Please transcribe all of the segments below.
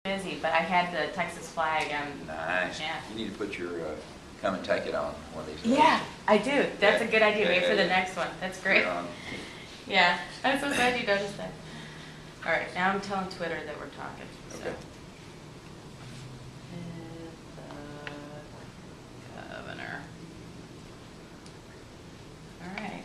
busy, but I had the Texas flag. Nice. Yeah. You need to put your come and take it on one of these days. Yeah, I do. That's a good idea. Yeah, Wait for yeah. the next one. That's great. Yeah, I'm so glad you noticed that. All right, now I'm telling Twitter that we're talking. So. Okay. The governor. All right.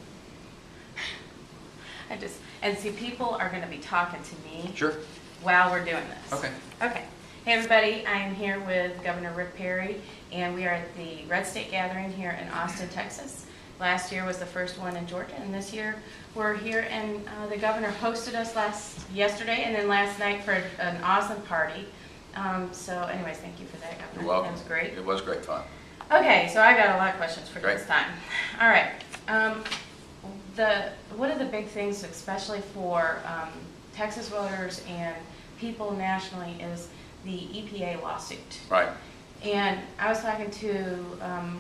And see, people are going to be talking to me Sure. while we're doing this. Okay. Okay. Hey, everybody. I'm here with Governor Rick Perry, and we are at the Red State Gathering here in Austin, Texas. Last year was the first one in Georgia, and this year we're here, and the governor hosted us yesterday and then last night for an awesome party. So anyways, thank you for that, Governor. You're welcome. That was great. It was great fun. Okay, so I got a lot of questions for Great. this time. All right. One of the big things, especially for Texas voters and people nationally, is the EPA lawsuit. Right. And I was talking to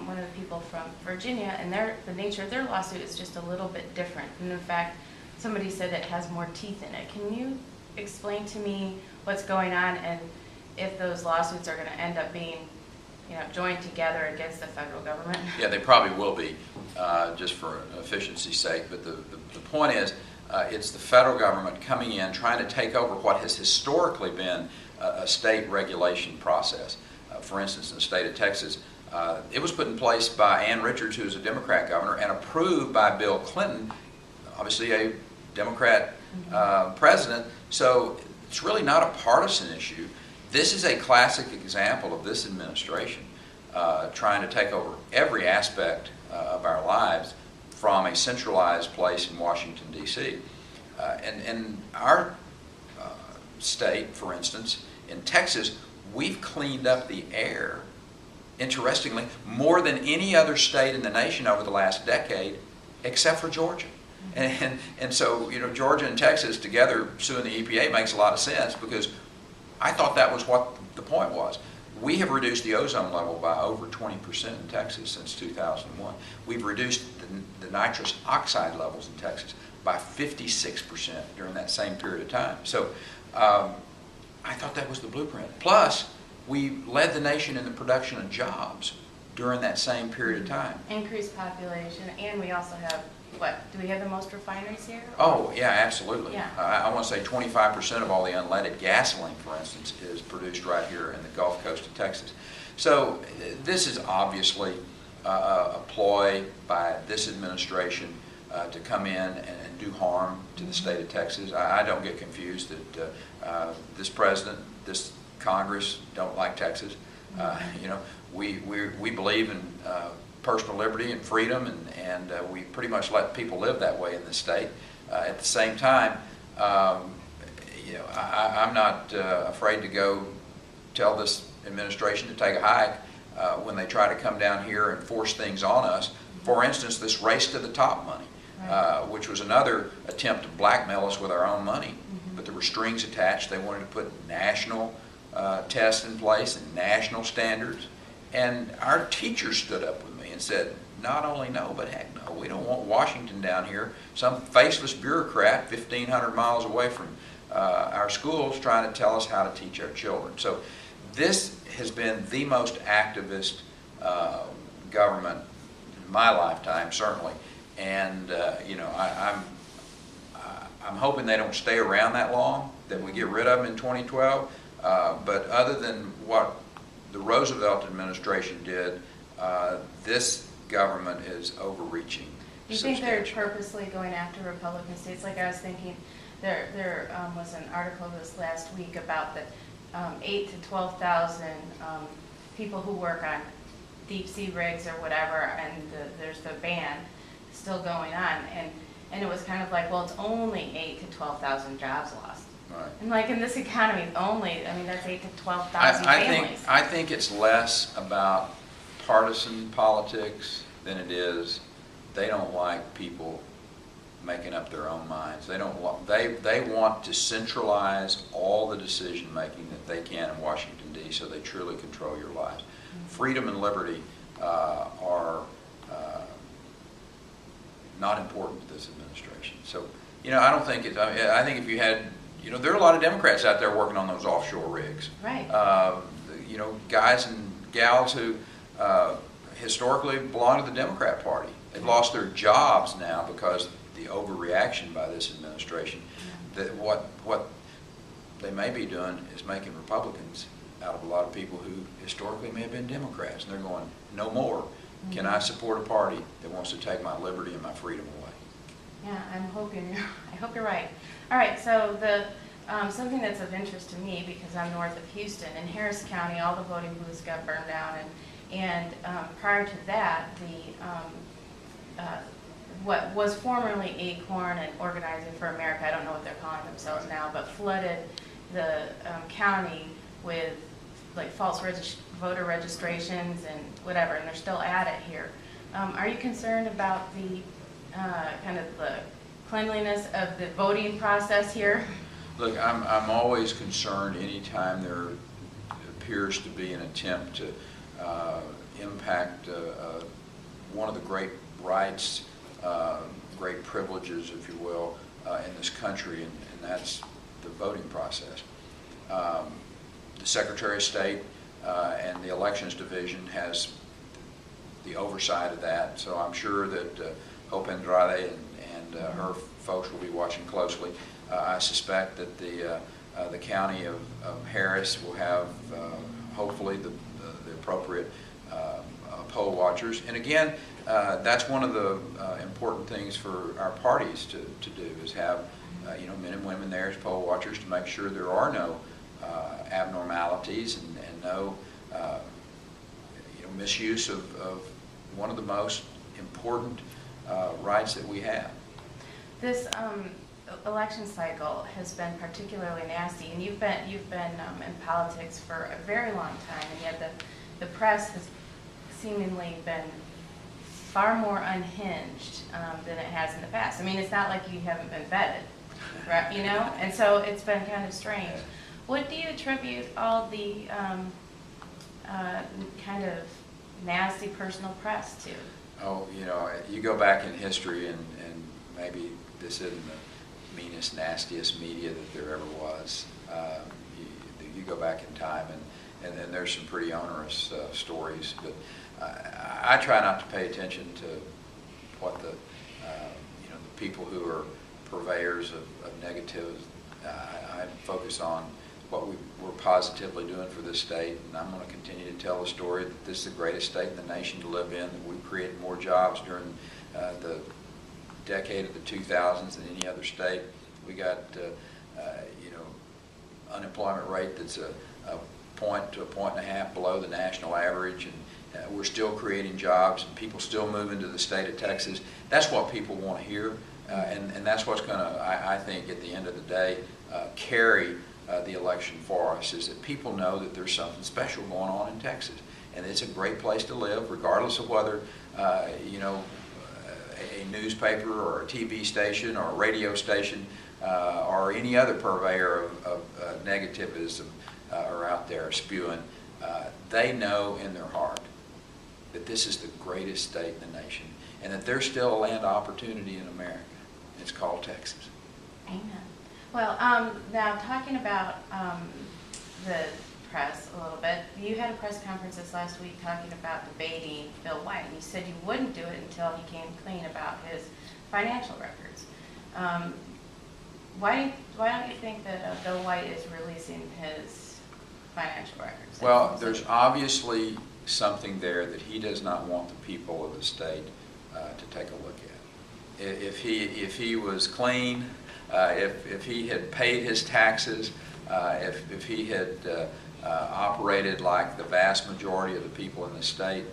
one of the people from Virginia, and the nature of their lawsuit is just a little bit different. And in fact, somebody said it has more teeth in it. Can you explain to me what's going on and if those lawsuits are going to end up being, joined together against the federal government? Yeah, they probably will be, just for efficiency's sake. But the point is, it's the federal government coming in, trying to take over what has historically been a state regulation process. For instance, in the state of Texas, it was put in place by Ann Richards, who is a Democrat governor, and approved by Bill Clinton, obviously a Democrat president. So it's really not a partisan issue. This is a classic example of this administration trying to take over every aspect of our lives from a centralized place in Washington, D.C. And our state, for instance, in Texas, we've cleaned up the air, interestingly, more than any other state in the nation over the last decade, except for Georgia. And so, Georgia and Texas together suing the EPA makes a lot of sense, because I thought that was what the point was. We have reduced the ozone level by over 20% in Texas since 2001. We've reduced the nitrous oxide levels in Texas by 56% during that same period of time. So I thought that was the blueprint. Plus, we led the nation in the production of jobs during that same period of time. Increased population, and we also have, do we have the most refineries here? Oh, yeah, absolutely. Yeah. I want to say 25% of all the unleaded gasoline, for instance, is produced right here in the Gulf Coast of Texas. So this is obviously a ploy by this administration to come in and do harm to the state of Texas. I don't get confused that this president, this Congress don't like Texas. We believe in personal liberty and freedom, and we pretty much let people live that way in this state. At the same time, I'm not afraid to go tell this administration to take a hike when they try to come down here and force things on us. For instance, this race to the top money, which was another attempt to blackmail us with our own money. But there were strings attached. They wanted to put national tests in place and national standards. And our teachers stood up with me and said, not only no, but heck no, we don't want Washington down here, some faceless bureaucrat 1,500 miles away from our schools trying to tell us how to teach our children. So this has been the most activist government in my lifetime, certainly. And I'm hoping they don't stay around that long, that we get rid of them in 2012. But other than what the Roosevelt administration did, this government is overreaching. Do you think they're purposely going after Republican states? Like I was thinking, there was an article this last week about the 8,000 to 12,000 people who work on deep sea rigs or whatever, and there's the ban still going on, and it was kind of like, well, it's only 8,000 to 12,000 jobs lost. Right. And like in this economy, that's 8,000 to 12,000 families. I think it's less about partisan politics than it is they don't like people making up their own minds. They want to centralize all the decision making that they can in Washington D.C. so they truly control your lives. Freedom and liberty are not important to this administration. So I don't think I think if you had you know, there are a lot of Democrats out there working on those offshore rigs. Right. You know, guys and gals who historically belonged to the Democrat Party. They've lost their jobs now because of the overreaction by this administration. That what they may be doing is making Republicans out of a lot of people who historically may have been Democrats, and they're going, no more. Can I support a party that wants to take my liberty and my freedom away? Yeah, I hope you're right. All right, so the something that's of interest to me, because I'm north of Houston, in Harris County, all the voting booths got burned down, and prior to that, what was formerly Acorn and Organizing for America, I don't know what they're calling themselves now, but flooded the county with like false voter registrations and whatever, and they're still at it here. Are you concerned about the kind of the cleanliness of the voting process here? Look, I'm always concerned anytime there appears to be an attempt to impact one of the great rights, great privileges, if you will, in this country, and that's the voting process. The Secretary of State and the Elections Division has the oversight of that, so I'm sure that Hope Andrade and her folks will be watching closely. I suspect that the county of Harris will have hopefully the appropriate poll watchers. And again, that's one of the important things for our parties to do, is have you know, men and women there as poll watchers to make sure there are no abnormalities and no you know, misuse of one of the most important rights that we have. This election cycle has been particularly nasty, and you've been in politics for a very long time, and yet the press has seemingly been far more unhinged than it has in the past. I mean, it's not like you haven't been vetted, right? You know, and so it's been kind of strange. What do you attribute all the kind of nasty personal press to? Oh, you know, you go back in history, and maybe this isn't the meanest, nastiest media that there ever was. You go back in time, and then there's some pretty onerous stories. But I try not to pay attention to what the you know, the people who are purveyors of negatives. I focus on what we're positively doing for this state, and I'm going to continue to tell the story that this is the greatest state in the nation to live in, that we've created more jobs during the decade of the 2000s than any other state. We got you know, unemployment rate that's a point to a point and a half below the national average, and we're still creating jobs, and people still moving to the state of Texas. That's what people want to hear, and that's what's going to, I think, at the end of the day, carry the election for us, is that people know that there's something special going on in Texas, and it's a great place to live, regardless of whether you know, a newspaper or a TV station or a radio station or any other purveyor of negativism are out there spewing. They know in their heart that this is the greatest state in the nation, and that there's still a land of opportunity in America. It's called Texas. Amen. Well, now talking about the press a little bit, you had a press conference this last week talking about debating Bill White, and you said you wouldn't do it until he came clean about his financial records. Why don't you think that Bill White is releasing his financial records? Well, there's obviously something there that he does not want the people of the state to take a look at. If he was clean, if he had paid his taxes, if he had operated like the vast majority of the people in the state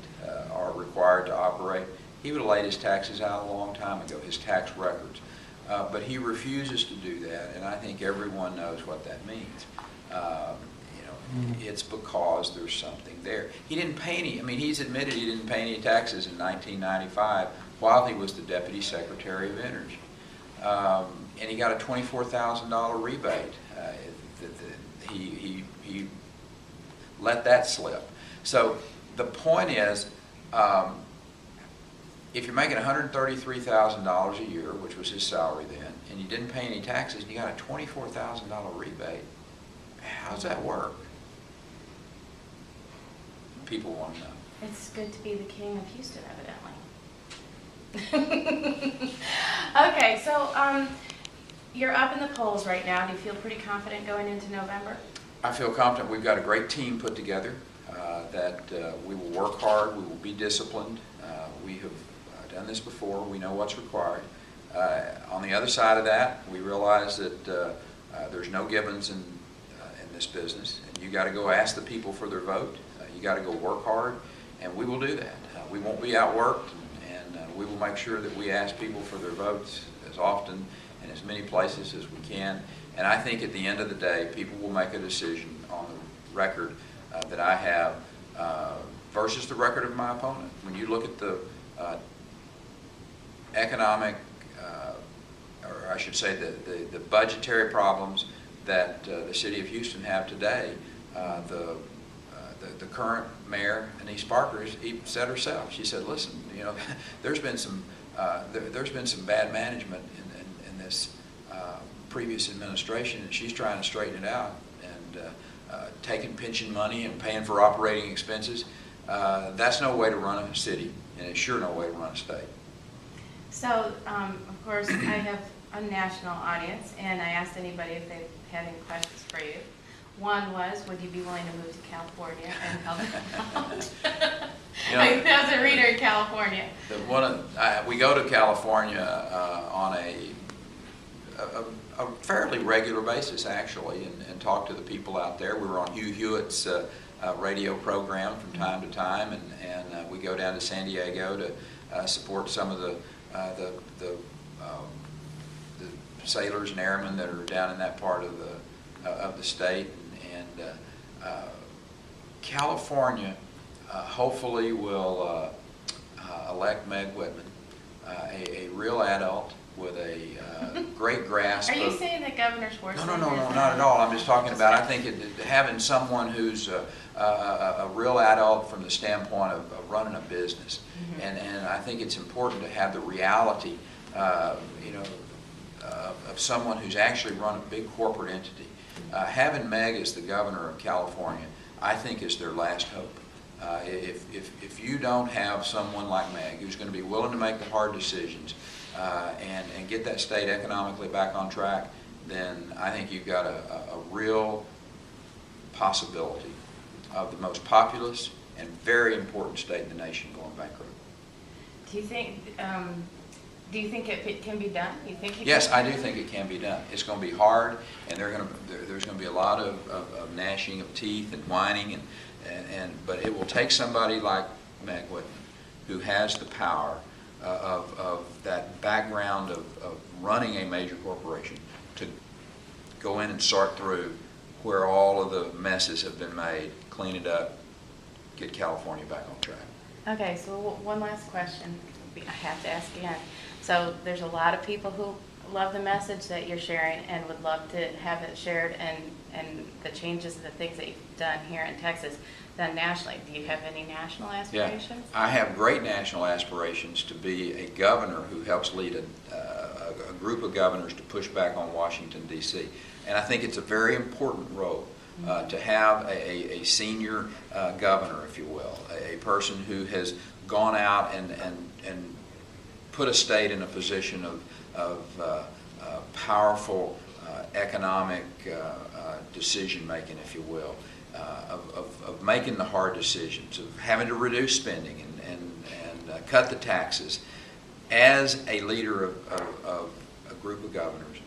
are required to operate, he would have laid his taxes out a long time ago, his tax records. But he refuses to do that, and I think everyone knows what that means. You know, it's because there's something there. He didn't pay any, I mean, he's admitted he didn't pay any taxes in 1995 while he was the Deputy Secretary of Energy. And he got a $24,000 rebate. He let that slip. So the point is, if you're making $133,000 a year, which was his salary then, and you didn't pay any taxes, and you got a $24,000 rebate, how's that work? People want to know. It's good to be the king of Houston, evidently. Okay, so you're up in the polls right now. Do you feel pretty confident going into November? I feel confident. We've got a great team put together, that we will work hard, we will be disciplined. We have done this before, we know what's required. On the other side of that, we realize that there's no givens in this business, and you got to go ask the people for their vote. You got to go work hard, and we will do that. We won't be outworked, and we will make sure that we ask people for their votes as often and as many places as we can. And I think at the end of the day, people will make a decision on the record that I have versus the record of my opponent. When you look at the economic, or I should say the budgetary problems that the city of Houston have today, the current mayor, Anise Parker, even said herself. She said, "Listen, you know, there's been some bad management in this previous administration, and she's trying to straighten it out. And taking pension money and paying for operating expenses, that's no way to run a city, and it's sure no way to run a state." So, of course, I have a national audience, and I asked anybody if they had any questions for you. One was, would you be willing to move to California and help out? You know, That was a reader in California. We go to California on a fairly regular basis, actually, and talk to the people out there. We were on Hugh Hewitt's radio program from time to time, and we go down to San Diego to support some of the sailors and airmen that are down in that part of the state. And California hopefully will elect Meg Whitman, a real adult with a great grasp. Are you saying that Governor Schwarzenegger? No, not at all. I'm just talking about, I think having someone who's a real adult from the standpoint of running a business. Mm-hmm. And I think it's important to have the reality, of someone who's actually run a big corporate entity. Having Meg as the governor of California, I think, is their last hope. If you don't have someone like Meg who's going to be willing to make the hard decisions and get that state economically back on track, then I think you've got a real possibility of the most populous and very important state in the nation going bankrupt. Do you think it can be done? You think Yes, I do think it can be done. It's going to be hard, and there's going to be a lot of gnashing of teeth and whining, but it will take somebody like Meg Whitman, who has the power of that background of running a major corporation, to go in and sort through where all of the messes have been made, clean it up, get California back on track. Okay, so one last question I have to ask again. So there's a lot of people who love the message that you're sharing and would love to have it shared, and the changes and the things that you've done here in Texas done nationally. Do you have any national aspirations? Yeah, I have great national aspirations to be a governor who helps lead a group of governors to push back on Washington, D.C. And I think it's a very important role to have a senior governor, if you will, a person who has gone out and put a state in a position of powerful economic decision-making, if you will, of making the hard decisions, of having to reduce spending and cut the taxes, as a leader of a group of governors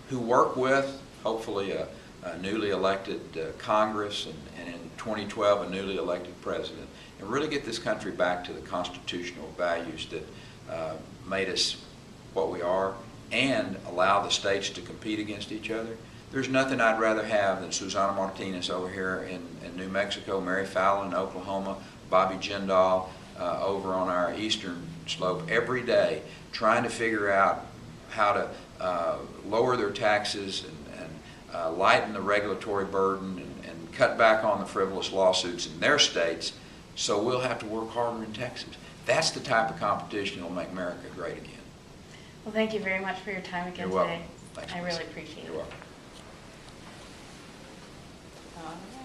who work with, hopefully, a newly elected Congress, and in 2012 a newly elected president, and really get this country back to the constitutional values that made us what we are, and allow the states to compete against each other. There's nothing I'd rather have than Susana Martinez over here in New Mexico, Mary Fallon in Oklahoma, Bobby Jindal over on our eastern slope every day, trying to figure out how to lower their taxes and lighten the regulatory burden and cut back on the frivolous lawsuits in their states, so we'll have to work harder in Texas. That's the type of competition that will make America great again. Well, thank you very much for your time again You're welcome. today. Thanks, I Melissa. really appreciate it. You're welcome. All right.